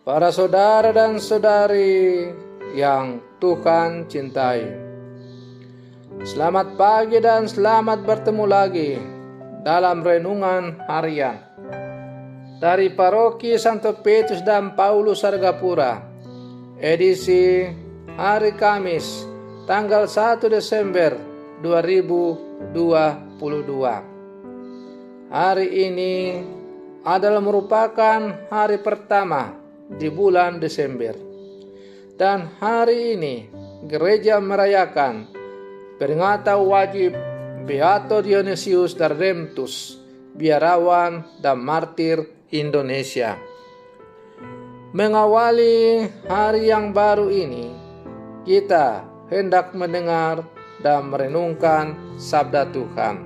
Para saudara dan saudari yang Tuhan cintai, selamat pagi dan selamat bertemu lagi dalam renungan harian dari Paroki Santo Petrus dan Paulus Argapura, edisi hari Kamis tanggal 1 Desember 2022. Hari ini adalah merupakan hari pertama di bulan Desember, dan hari ini gereja merayakan peringatan wajib Beato Dionysius da Redemptus, biarawan dan martir Indonesia. Mengawali hari yang baru ini, kita hendak mendengar dan merenungkan sabda Tuhan.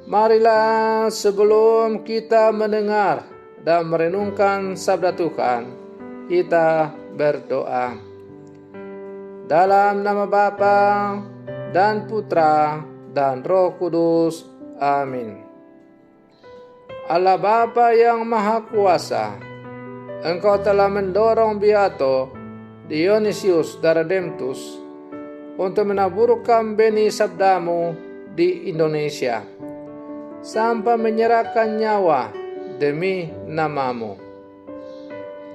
Marilah sebelum kita mendengar dan merenungkan sabda Tuhan, kita berdoa. Dalam nama Bapa dan Putra dan Roh Kudus. Amin. Allah Bapa yang Maha Kuasa, Engkau telah mendorong Beato Dionysius da Redemptus untuk menaburkan benih sabdamu di Indonesia sampai menyerahkan nyawa demi namamu.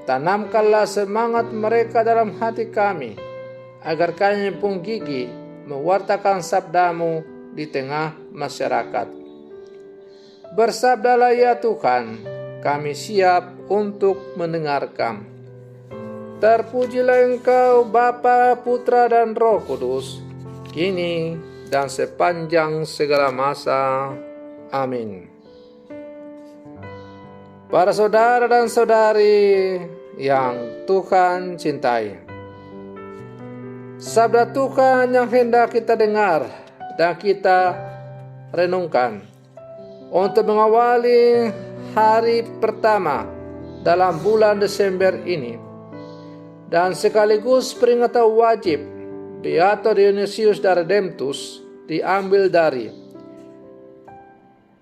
Tanamkanlah semangat mereka dalam hati kami, agar kami pun gigih mewartakan sabdamu di tengah masyarakat. Bersabdalah ya Tuhan, kami siap untuk mendengarkan. Terpujilah Engkau Bapa, Putra dan Roh Kudus, kini dan sepanjang segala masa. Amin. Para saudara dan saudari yang Tuhan cintai, sabda Tuhan yang hendak kita dengar dan kita renungkan untuk mengawali hari pertama dalam bulan Desember ini, dan sekaligus peringatan wajib Beato Dionysius da Redemptus, diambil dari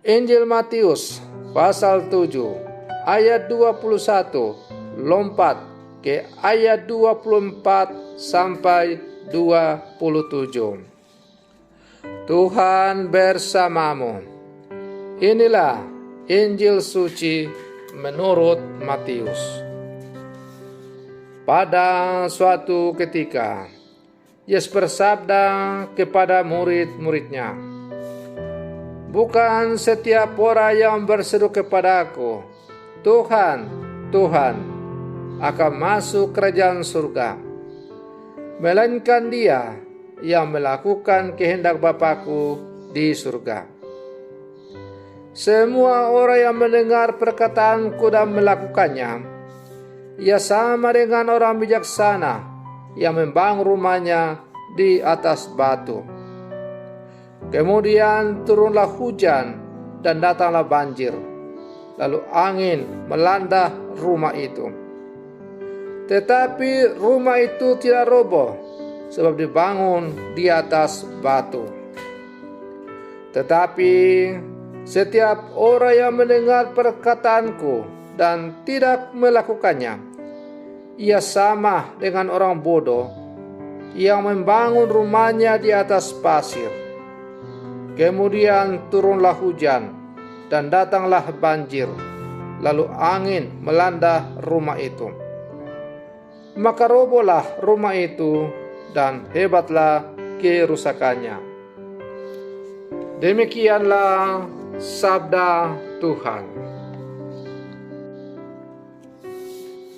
Injil Matius pasal 7 ayat 21 lompat ke ayat 24 sampai 27. Tuhan bersamamu. Inilah Injil suci menurut Matius. Pada suatu ketika, Yesus bersabda kepada murid-muridnya, "Bukan setiap orang yang berseru kepada-Ku, Tuhan, Tuhan, akan masuk kerajaan surga, melainkan dia yang melakukan kehendak Bapa-Ku di surga. Semua orang yang mendengar perkataan-Ku dan melakukannya, ia sama dengan orang bijaksana yang membangun rumahnya di atas batu. Kemudian turunlah hujan dan datanglah banjir, lalu angin melanda rumah itu. Tetapi rumah itu tidak roboh, sebab dibangun di atas batu. Tetapi setiap orang yang mendengar perkataan-Ku dan tidak melakukannya, ia sama dengan orang bodoh yang membangun rumahnya di atas pasir. Kemudian turunlah hujan dan datanglah banjir, lalu angin melanda rumah itu. Maka robohlah rumah itu dan hebatlah kerusakannya." Demikianlah sabda Tuhan.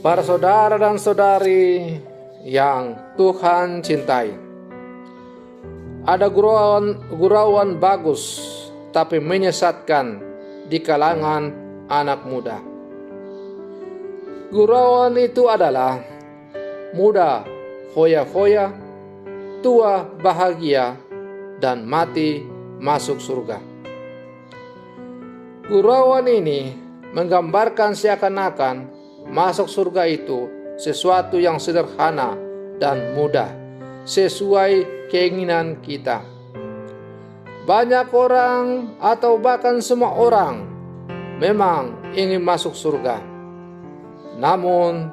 Para saudara dan saudari yang Tuhan cintai, ada gurauan bagus tapi menyesatkan di kalangan anak muda. Gurauan itu adalah muda foya-foya, tua bahagia, dan mati masuk surga. Gurauan ini menggambarkan seakan-akan masuk surga itu sesuatu yang sederhana dan mudah, sesuai keinginan kita. Banyak orang atau bahkan semua orang memang ingin masuk surga. Namun,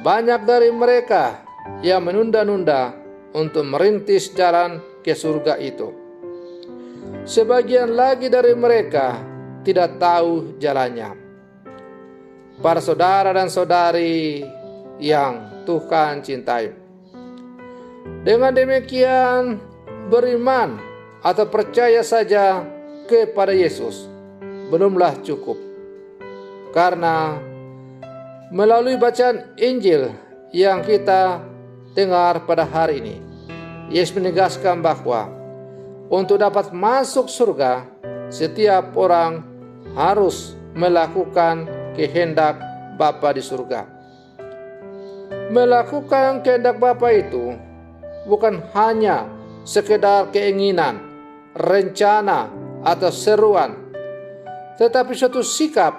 banyak dari mereka yang menunda-nunda untuk merintis jalan ke surga itu. Sebagian lagi dari mereka tidak tahu jalannya. Para saudara dan saudari yang Tuhan cintai, dengan demikian beriman atau percaya saja kepada Yesus belumlah cukup, karena melalui bacaan Injil yang kita dengar pada hari ini, Yesus menegaskan bahwa untuk dapat masuk surga, setiap orang harus melakukan kehendak Bapa di surga. Melakukan kehendak Bapa itu bukan hanya sekedar keinginan, rencana, atau seruan, tetapi suatu sikap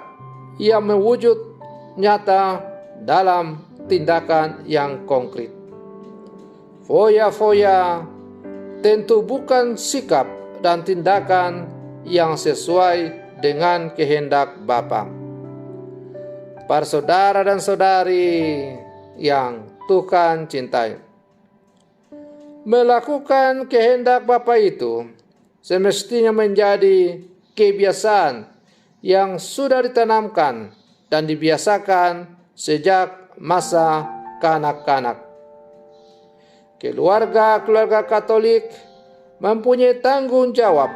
yang mewujud nyata dalam tindakan yang konkret. Foya-foya tentu bukan sikap dan tindakan yang sesuai dengan kehendak Bapa. Para saudara dan saudari yang Tuhan cintai, melakukan kehendak Bapa itu semestinya menjadi kebiasaan yang sudah ditanamkan dan dibiasakan sejak masa kanak-kanak. Keluarga-keluarga Katolik mempunyai tanggung jawab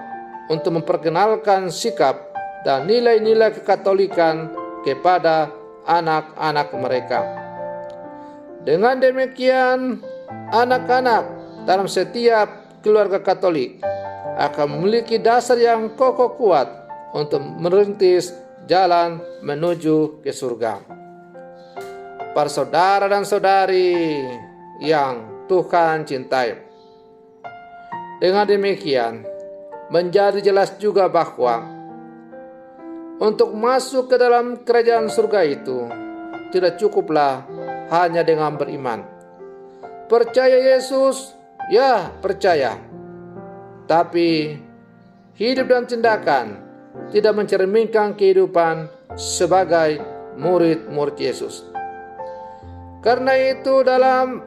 untuk memperkenalkan sikap dan nilai-nilai kekatolikan kepada anak-anak mereka. Dengan demikian, anak-anak dalam setiap keluarga Katolik akan memiliki dasar yang kokoh kuat untuk merintis jalan menuju ke surga. Para saudara dan saudari yang Tuhan cintai, dengan demikian menjadi jelas juga bahwa untuk masuk ke dalam kerajaan surga itu tidak cukuplah hanya dengan beriman. Percaya Yesus, ya percaya, tapi hidup dan tindakan tidak mencerminkan kehidupan sebagai murid-murid Yesus. Karena itu dalam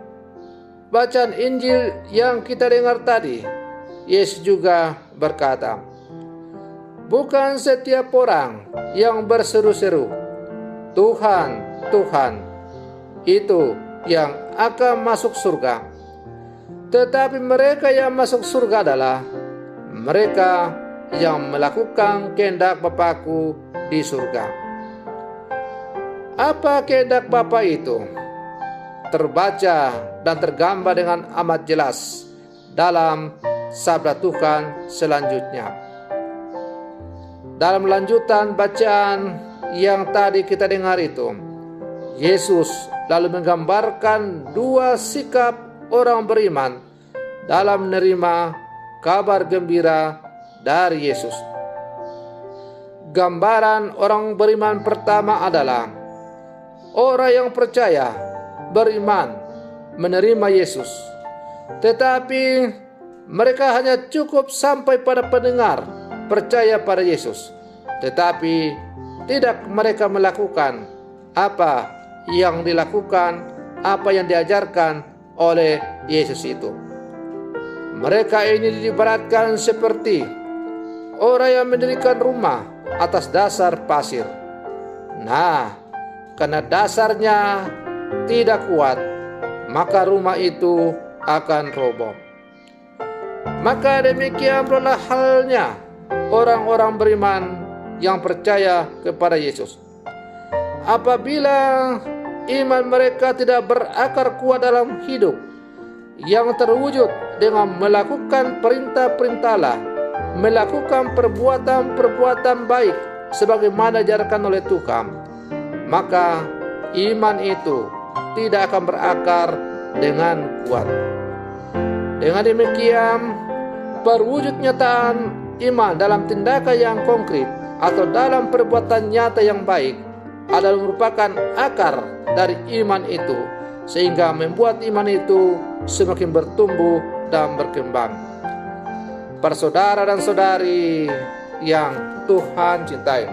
bacaan Injil yang kita dengar tadi, Yesus juga berkata, bukan setiap orang yang berseru-seru, Tuhan, Tuhan, itu yang akan masuk surga. Tetapi mereka yang masuk surga adalah mereka yang melakukan kehendak Bapa-Ku di surga. Apa kehendak Bapa itu? Terbaca dan tergambar dengan amat jelas dalam sabda Tuhan selanjutnya. Dalam lanjutan bacaan yang tadi kita dengar itu, Yesus lalu menggambarkan dua sikap orang beriman dalam menerima kabar gembira dari Yesus. Gambaran orang beriman pertama adalah orang yang percaya, beriman, menerima Yesus, tetapi mereka hanya cukup sampai pada pendengar percaya pada Yesus, tetapi tidak mereka melakukan apa yang dilakukan, apa yang diajarkan oleh Yesus itu. Mereka ini diibaratkan seperti orang yang mendirikan rumah atas dasar pasir. Nah, karena dasarnya tidak kuat, maka rumah itu akan roboh. Maka demikian pula halnya orang-orang beriman yang percaya kepada Yesus. Apabila iman mereka tidak berakar kuat dalam hidup yang terwujud dengan melakukan perintah-perintah Allah, melakukan perbuatan-perbuatan baik sebagaimana diajarkan oleh Tuhan, maka iman itu tidak akan berakar dengan kuat. Dengan demikian, perwujud nyataan iman dalam tindakan yang konkret atau dalam perbuatan nyata yang baik adalah merupakan akar dari iman itu, sehingga membuat iman itu semakin bertumbuh dan berkembang. Para saudara dan saudari yang Tuhan cintai,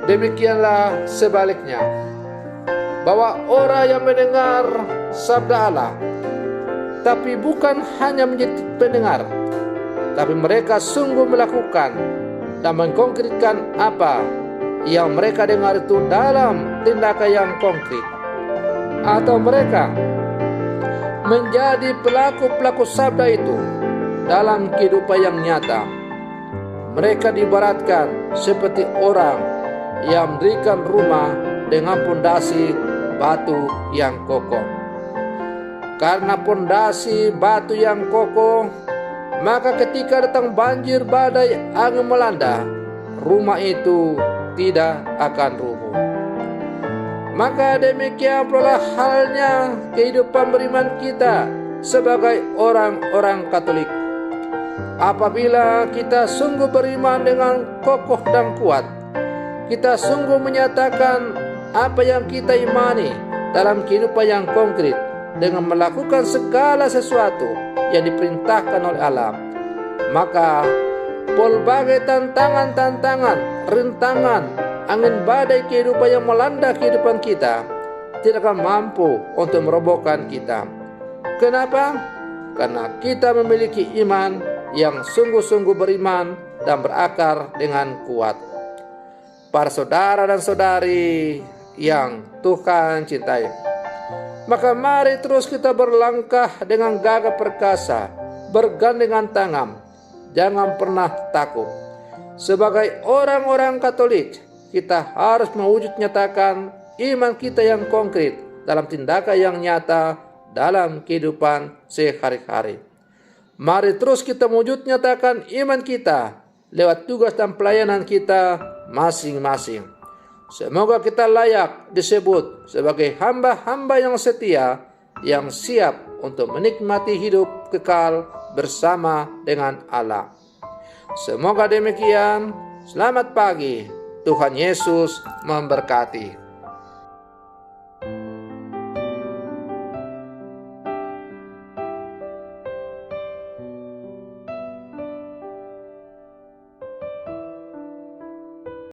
demikianlah sebaliknya. bahwa orang yang mendengar sabda Allah, tapi bukan hanya menjadi pendengar, tapi mereka sungguh melakukan dan mengkonkretkan apa yang mereka dengar itu dalam tindakan yang konkret. Atau mereka menjadi pelaku-pelaku sabda itu dalam kehidupan yang nyata. Mereka diibaratkan seperti orang yang mendirikan rumah dengan pondasi batu yang kokoh. Karena pondasi batu yang kokoh, maka ketika datang banjir, badai, angin melanda, rumah itu tidak akan rubuh. Maka demikian pula halnya kehidupan beriman kita sebagai orang-orang Katolik. Apabila kita sungguh beriman dengan kokoh dan kuat, kita sungguh menyatakan apa yang kita imani dalam kehidupan yang konkret dengan melakukan segala sesuatu yang diperintahkan oleh Allah, maka pelbagai tantangan-tantangan, rintangan, angin badai kehidupan yang melanda kehidupan kita tidak akan mampu untuk merobohkan kita. Kenapa? Karena kita memiliki iman yang sungguh-sungguh beriman dan berakar dengan kuat. Para saudara dan saudari yang Tuhan cintai, maka mari terus kita berlangkah dengan gagah perkasa, bergandengan tangan, jangan pernah takut. Sebagai orang-orang Katolik, kita harus mewujud nyatakan iman kita yang konkret dalam tindakan yang nyata dalam kehidupan sehari-hari. Mari terus kita mewujud nyatakan iman kita lewat tugas dan pelayanan kita masing-masing. Semoga kita layak disebut sebagai hamba-hamba yang setia, yang siap untuk menikmati hidup kekal bersama dengan Allah. Semoga demikian. Selamat pagi. Tuhan Yesus memberkati.